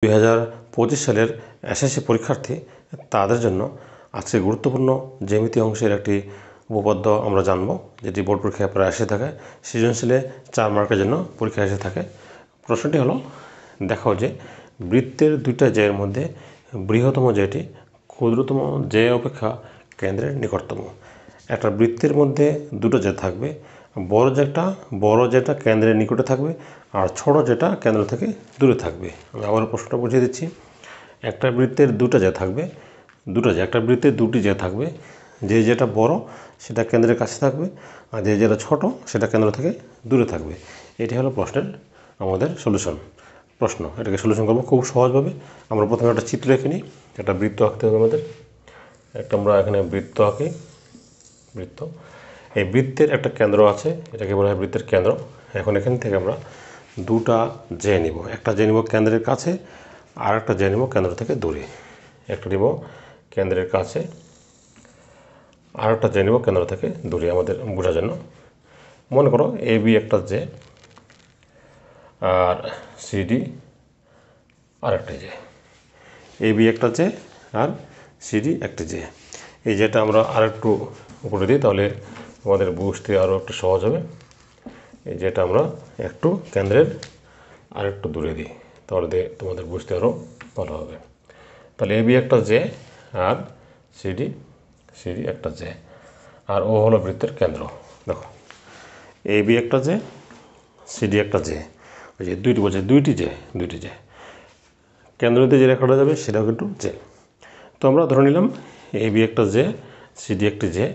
2025 সালের এসএসসি পরীক্ষার্থী তাদের জন্য আজকে গুরুত্বপূর্ণ জ্যামিতি অংশের একটি উপপাদ্য আমরা জানব, যেটি বোর্ড পরীক্ষায় প্রায় এসে থাকে। সৃজনশীলে 4 মার্কের জন্য পরীক্ষা এসে থাকে। প্রশ্নটি হলো, দেখাও যে বৃত্তের দুইটা জ্যায়ের মধ্যে বৃহত্তম জ্যায়টি ক্ষুদ্রতম জ্যায় অপেক্ষা কেন্দ্রের নিকটতম। একটা বৃত্তের মধ্যে দুটো জ্যায় থাকবে, বড় জ্যায়টা কেন্দ্রের নিকটে থাকবে আর ছোট জ্যায়টা কেন্দ্র থেকে দূরে থাকবে। আমি আবার প্রশ্নটা বুঝিয়ে দিচ্ছি। একটা বৃত্তের দুটো জ্যায় থাকবে, একটা বৃত্তের দুটি জ্যায় থাকবে। যে জ্যায়টা বড় সেটা কেন্দ্রের কাছে থাকবে আর যে জ্যায়টা ছোট সেটা কেন্দ্র থেকে দূরে থাকবে। এটি হলো প্রশ্নের আমাদের সলিউশন। প্রশ্ন এটাকে সলিউশন করবো খুব সহজভাবে। আমরা প্রথমে একটা চিত্র এঁকে নিই। একটা বৃত্ত আঁকতে হবে আমাদের। আমরা এখানে বৃত্ত আঁকি। বৃত্ত, এই বৃত্তের একটা কেন্দ্র আছে, এটাকে বলা হয় বৃত্তের কেন্দ্র। এখন এখান থেকে আমরা দুটা জ্যায় নিব। একটা জ্যায় নিব কেন্দ্রের কাছে আর একটা জ্যায় নিব কেন্দ্র থেকে দূরে। একটা নিব কেন্দ্রের কাছে আর একটা জ্যায় নিব কেন্দ্র থেকে দূরে, আমাদের বোঝার জন্য। মনে করো AB একটা জ্যায় আর CD আর একটা জ্যায়। AB একটা জ্যায় আর CD একটা জ্যায়। এই জ্যায়টা আমরা আর একটু উপরে দিই, তাহলে আমাদের বুঝতে আরও একটু সহজ হবে। এই জ্যায়টা আমরা একটু কেন্দ্রের আর একটু দূরে দিই, তাহলে তোমাদের বুঝতে আরও ভালো হবে। তাহলে AB একটা জ্যায় আর CD একটা জ্যায় আর ও হলো বৃত্তের কেন্দ্র। দেখো, AB একটা জ্যায়, CD একটা জ্যায়। ওই যে দুইটি জ্যায় কেন্দ্রতে যে রেখাটা যাবে সেটাও কিন্তু জ্যায়। তো আমরা ধরে নিলাম AB একটা জ্যায়, CD একটি জ্যায়।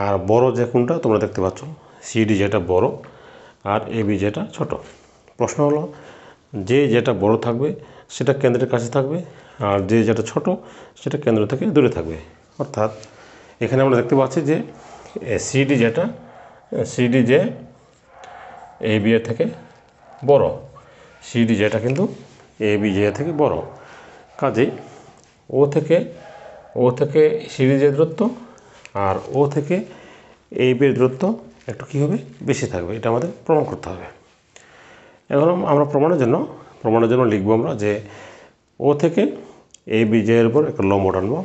আর বড় জ্যায় কোনটা তোমরা দেখতে পাচ্ছ, CD যেটা বড় আর AB যেটা ছোট। প্রশ্ন হলো, যেটা বড় থাকবে সেটা কেন্দ্রের কাছে থাকবে আর যেটা ছোট সেটা কেন্দ্র থেকে দূরে থাকবে। অর্থাৎ এখানে আমরা দেখতে পাচ্ছি যে CD যে AB এর থেকে বড়, CD যেটা কিন্তু AB যে থেকে বড়। কাজেই ও থেকে CD যে দূরত্ব আর ও থেকে AB এর দূরত্ব একটু কী হবে, বেশি থাকবে। এটা আমাদের প্রমাণ করতে হবে। এখন আমরা প্রমাণের জন্য লিখব আমরা যে ও থেকে AB এর উপর একটা লম্ব টানবো।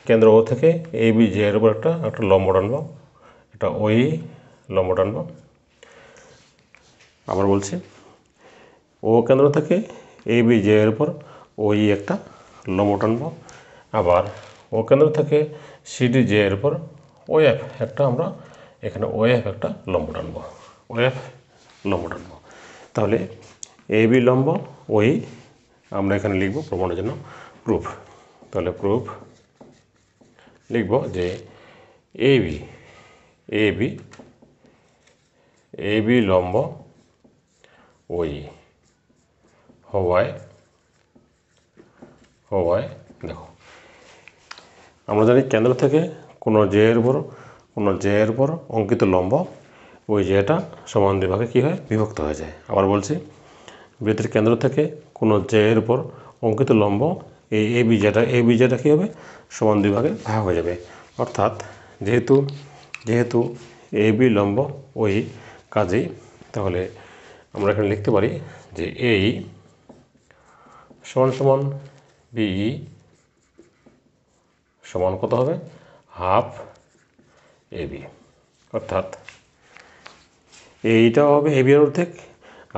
কেন্দ্র ও থেকে AB এর উপর একটা লম্ব টানবো, এটা ওই লম্ব টানবো। আবার বলছি, ও কেন্দ্র থেকে AB এর উপর ওই একটা লম্ব টানবো। আবার ও কেন্দ্র থেকে CD এর উপর OF একটা আমরা এখানে OF একটা লম্ব টানবো। তাহলে AB লম্ব ওই আমরা এখানে লিখব প্রমাণের জন্য প্রুফ। তাহলে প্রুফ লিখব যে AB লম্ব ওই হওয়ায় দেখো, আমরা জানি কেন্দ্র থেকে কোনো জ্যায়ের উপর অঙ্কিত লম্ব ওই জ্যায়টা সমান দুই ভাগে কী হয়, বিভক্ত হয়ে যায়। আবার বলছি, বৃত্তের কেন্দ্র থেকে কোনো জ্যায়ের উপর অঙ্কিত লম্ব এই AB যেটা কী হবে, সমান দুই ভাগে ভাগ হয়ে যাবে। অর্থাৎ যেহেতু AB লম্ব ওই, কাজেই তাহলে আমরা এখানে লিখতে পারি যে এই সমান BE সমান কত হবে, হাফ AB। অর্থাৎ এইটাও হবে AB এর অর্ধেক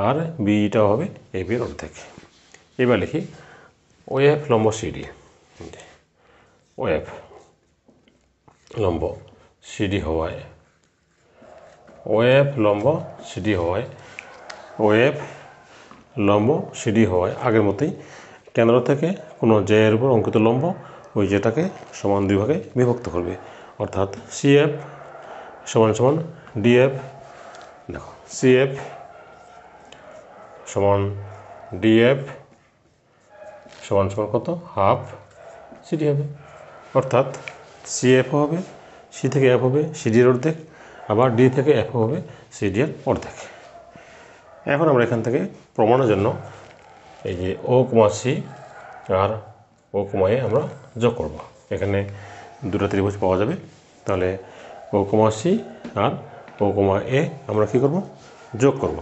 আর BEটাও হবে AB এর অর্ধেক। এবার লিখি OF লম্ব CD, OF লম্ব CD হওয়ায় আগের মতোই কেন্দ্র থেকে কোনো জ্যায়ের উপর অঙ্কিত লম্ব ওই জ্যায়টাকে সমান দুই ভাগে বিভক্ত করবে। অর্থাৎ CF সমান DF। দেখো, CF সমান DF সমান কত, হাফ CD হবে। অর্থাৎ CF হবে C থেকে F হবে CD এর অর্ধেক, আবার D থেকে F হবে CD এর অর্ধেক। এখন আমরা এখান থেকে প্রমাণের জন্য এই যে O, C R O, A আমরা যোগ করব। এখানে দুটো ত্রিভুজ পাওয়া যাবে। তাহলে O, C R O, A আমরা কী করব, যোগ করব।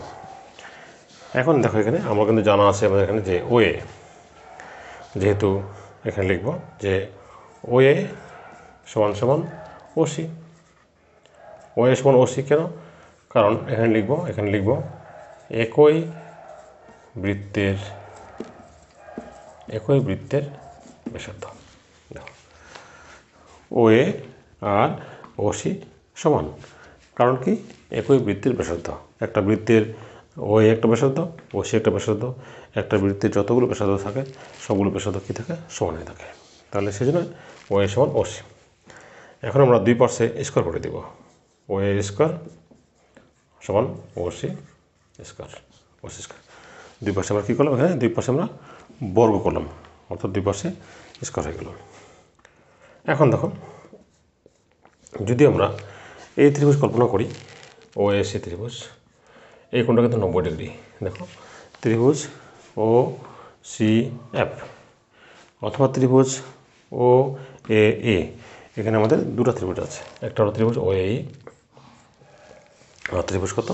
এখন দেখো এখানে আমরা কিন্তু জানা আছে আমাদের এখানে যে ওএ, যেহেতু এখানে লিখব যে ওএ সমান সমান ওসি। ওএ সমান ওসি কেন? কারণ এখানে লিখব একই বৃত্তের ব্যাসার্ধ। দেখো ওএ আর ওসি সমান, কারণ কি একই বৃত্তের ব্যাসার্ধ। একটা বৃত্তের ওএ একটা ব্যাসার্ধ, ওসি একটা ব্যাসার্ধ। একটা বৃত্তের যতগুলো ব্যাসার্ধ থাকে সবগুলো ব্যাসার্ধ কী থাকে? সমান হয়ে থাকে। তাহলে সেই জন্য ওএ সমান ওসি। এখন আমরা দুই পাশে স্কোয়ার করে দেব। ওএ স্কোয়ার সমান ওসি স্কোয়ার। দুই পাশে আমরা কী করলাম? এখানে দুই পাশে আমরা বর্গ করলাম, অর্থাৎ দুই পাশে স্কোয়ার হয়ে গেল। এখন দেখো যদি আমরা এই ত্রিভুজ কল্পনা করি, ওএসি ত্রিভুজ, এই কোণটা কিন্তু 90 ডিগ্রি। দেখো ত্রিভুজ ও সি এফ অথবা ত্রিভুজ ও এ, এখানে আমাদের দুটো ত্রিভুজ আছে। একটা হলো ত্রিভুজ ও এ, আর ত্রিভুজ কত?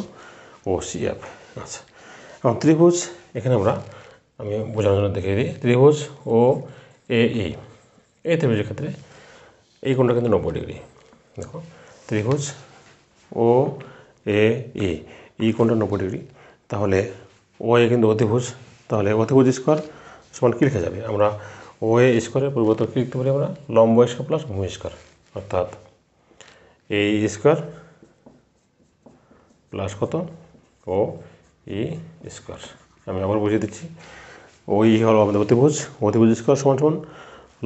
ও সি এফ। আচ্ছা, এখন ত্রিভুজ এখানে আমি বোঝানোর জন্য দেখিয়ে দিই। ত্রিভুজ ও এ, এই ত্রিভুজের ক্ষেত্রে এই কোণটা কিন্তু 90 ডিগ্রি। দেখো ত্রিভুজ ও এ, এই কোণটা 90 ডিগ্রি। তাহলে ও এ কিন্তু অতিভুজ, তাহলে অতিভুজ স্কোয়ার সমান কী লেখা যাবে? আমরা ও এ স্কোয়ারের পরিবর্তন কী লিখতে পারি? আমরা লম্ব স্কোয়ার প্লাস ভূমি স্কোয়ার, অর্থাৎ এ স্কোয়ার প্লাস কত? ও ই স্কোয়ার। আমি আবার বুঝিয়ে দিচ্ছি। ওই হলো আমাদের অতিভুজ স্কোয়ার সমান সমান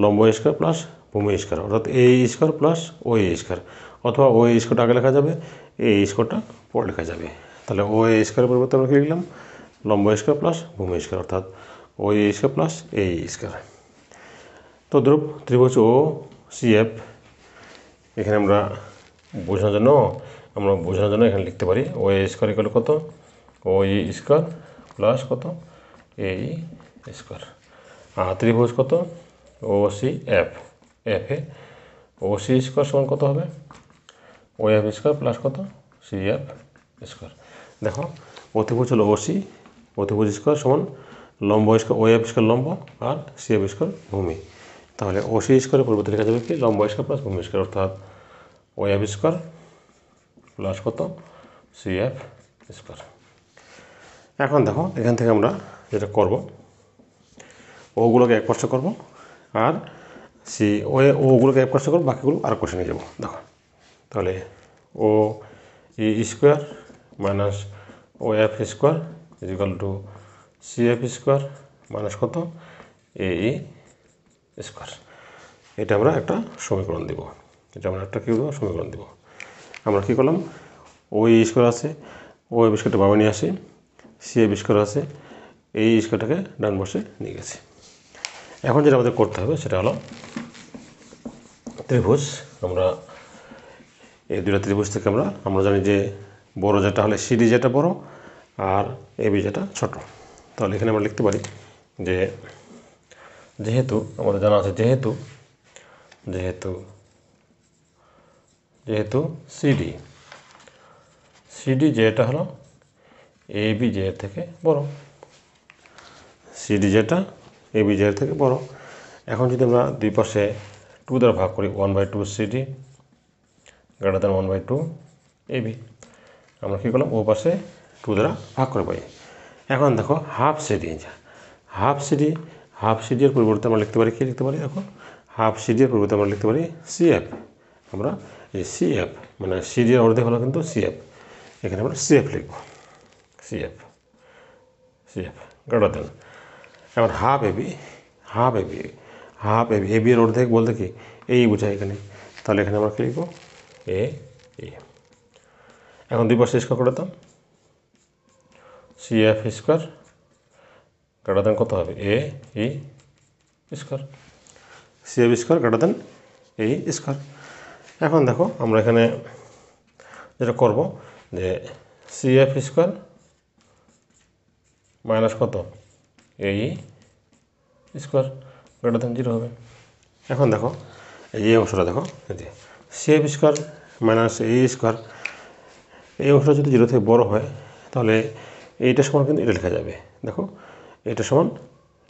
লম্ব স্কোয়ার প্লাস ভূমি স্কোয়ার, অর্থাৎ এ স্কোয়ার প্লাস ও এ স্কোয়ার, অথবা ও স্কোয়ারটা আগে লেখা যাবে, এ স্কোয়ারটা পরে লেখা যাবে। তাহলে ও এ স্কোয়ারের পরিবর্তে আমরা কী লিখলাম? লম্ব স্কোয়ার প্লাস ভূমি স্কোয়ার, অর্থাৎ ও এ স্কোয়ার প্লাস এ স্কোয়ার। তো দ্রুপ ত্রিভুজ ও সি এফ এখানে আমরা বোঝানোর জন্য এখানে লিখতে পারি ও এ স্কোয়ার ইকুয়াল কত? ও ই স্কোয়ার প্লাস কত? A square. আর ত্রিভুজ কত? ও সি এফ, এফে ও সি স্কোয়ার সমান কত হবে? ও এফ স্কোয়ার প্লাস কত? C F square. দেখো অতিভুজ হলো ওসি, অতিভুজ স্কোয়ার সমান লম্ব স্কোয়ার, ও এফ স্কোয়ার লম্ব আর সি এফ স্কোয়ার ভূমি। তাহলে ওসি স্কোয়ারের পরিবর্তে লেখা যাবে কি? লম্ব স্কোয়ার প্লাস ভূমি স্কোয়ার, অর্থাৎ ও এফ স্কোয়ার প্লাস কত? C F square. এখন দেখো এখান থেকে আমরা যেটা করব, ওগুলোকে এক পাশে করবো আর ওগুলোকে এক পাশে করবো, বাকিগুলো আর পাশে নিয়ে যাবো। দেখো তাহলে O E square minus O F square is equal to C F square minus কত? A square. এটা আমরা একটা সমীকরণ দেব। সমীকরণ দেব। আমরা কী করলাম? ও স্কোয়ার আছে, ও এফ স্কোয়ারটা বাবা নিয়ে আসি, সি এফ স্কোয়ার আছে, এই স্কোয়ারটাকে ডান পাশে নিয়ে গেছি। এখন যেটা আমাদের করতে হবে সেটা হলো ত্রিভুজ। আমরা এই দুটো ত্রিভুজ থেকে আমরা জানি যে বড় যেটা হলে সিডি যেটা বড় আর এবি যেটা ছোট। তাহলে এখানে আমরা লিখতে পারি যে যেহেতু আমাদের জানা আছে যেহেতু সিডি যেটা হলো এবি যে এর থেকে বড়, সিডি যেটা এবি যে এর থেকে বড়। এখন যদি আমরা দুই পাশে 2 দ্বারা ভাগ করি, 1/2 সিডি গ্রেটার দ্যান 1/2 এবি, আমরা কী করলাম? ও পাশে 2 দ্বারা ভাগ করে পাই। এখন দেখো হাফ সিডি এর পরিবর্তে আমরা লিখতে পারি, দেখো হাফ সিডি এর পরিবর্তে আমরা লিখতে পারি সিএফ। আমরা এই সিএফ মানে সিডি এর অর্ধেক হলো কিন্তু সিএফ, এখানে আমরা সিএফ লিখব। সিএফ গ্রেটার দ্যান, এখন হাফ এবি এবি এর অর্ধেক বলতে কি? এই বোঝায় এখানে। তাহলে এখানে আমরা কী লিখব? এ। এখন দুই পাশে স্কোয়ার করে দাম, C F square greater than কত হবে? A square. C F square greater than A square. এখন দেখো আমরা এখানে যেটা করব যে সি এফ স্কোয়ার মাইনাস কত? এ স্কোয়ার গ্রেটার দ্যান 0 হবে। এখন দেখো এই অংশটা দেখো, সি এফ স্কোয়ার মাইনাস এ স্কোয়ার, এই অংশটা যদি 0 থেকে বড় হয় তাহলে এইটা সমান কিন্তু এটা লেখা যাবে, দেখো এটা সমান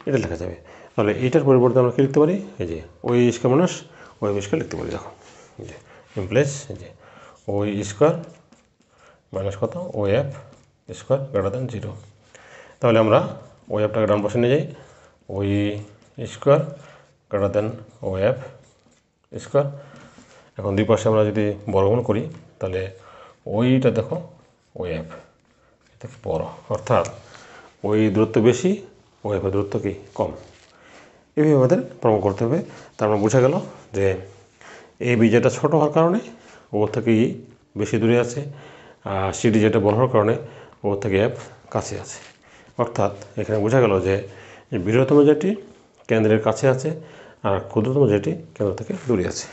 এটা লেখা যাবে। তাহলে এইটার পরিবর্তে আমরা কী লিখতে পারি, এই যে ওই স্কোয়ার মাইনাস ওই স্কোয়ার লিখতে পারি। দেখো এই যে ইমপ্লাইজ এই যে ওই স্কোয়ার মাইনাস কত ও এফ স্কোয়ার গ্রেটার দ্যান 0। তাহলে আমরা ও এফটাকে ডান পাশে নিয়ে যাই, ওই স্কোয়ার গ্রেটার দ্যান ও এফ স্কোয়ার। এখন দুই পাশে আমরা যদি বর্গমূল করি তাহলে ওইটা দেখো ও এফ এটা কি বড়, অর্থাৎ ওই দূরত্ব বেশি ও এফের দূরত্ব কি কম। এইভাবে আমাদের প্রমাণ করতে হবে। তার মানে বোঝা গেল যে এই বি যেটা ছোটো হওয়ার কারণে ওর থেকে ই বেশি দূরে আছে, আর সিডি যেটা বড় হওয়ার কারণে ওর থেকে এফ কাছে আছে। অর্থাৎ এখানে বোঝা গেল যে বৃহত্তম যেটি কেন্দ্রের কাছে আছে আর ক্ষুদ্রতম যেটি কেন্দ্র থেকে দূরে আছে।